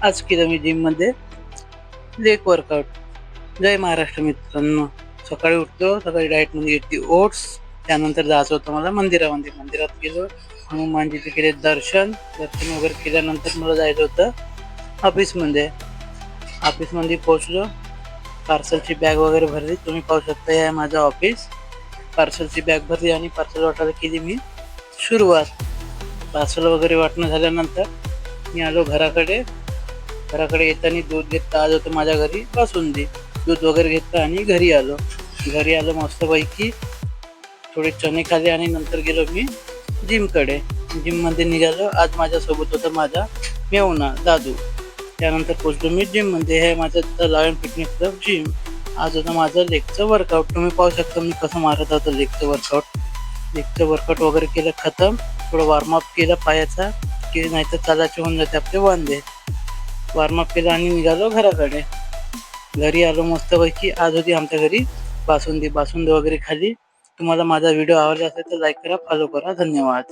आज केलं मी जिम मध्ये लेग वर्कआउट. जय महाराष्ट्र मित्रांनो. सकाळी उठतो, सकाळी डाएट मध्ये घेतली ओट्स. त्यानंतर जायचं होतं मला मंदिरामध्ये. मंदिरात गेलो, हनुमानजीचे केले दर्शन वगैरे केल्यानंतर मला जायचं होतं ऑफिसमध्ये. ऑफिसमध्ये पोहोचलो, पार्सलची बॅग वगैरे भरली. तुम्ही पाहू शकता, हे आहे माझं ऑफिस. पार्सलची बॅग भरली आणि पार्सल वाटायला केली मी सुरुवात. पार्सल वगैरे वाटणं झाल्यानंतर मी आलो घराकडे. येताना दूध घेतलं. आज होतं माझ्या घरी बासुंदी. दूध वगैरे घेतलं आणि घरी आलो मस्तपैकी. थोडे चणे खाल्ले आणि नंतर गेलो मी जिमकडे. जिममध्ये निघालो. आज माझ्यासोबत होता माझा मेवना दादू. त्यानंतर पोचलो मी जिममध्ये. हे माझं लायन फिटनेस क्लब जिम. आज होतं माझं लेगचं वर्कआउट. तुम्ही पाहू शकता मी कसं मारत होतो लेगचं वर्कआउट वगैरे केलं खतम. थोडं वॉर्मअप केलं पायाचा, की नाहीतर चालायचे होऊन जाते आपले वांदे. वॉर्मअप केलं आणि निघालो घराकडे. घरी आलो मस्तपैकी. आज होती आमच्या घरी बासुंदी वगैरे खाली. तुम्हाला माझा व्हिडिओ आवडला असेल तर लाईक करा, फॉलो करा. धन्यवाद.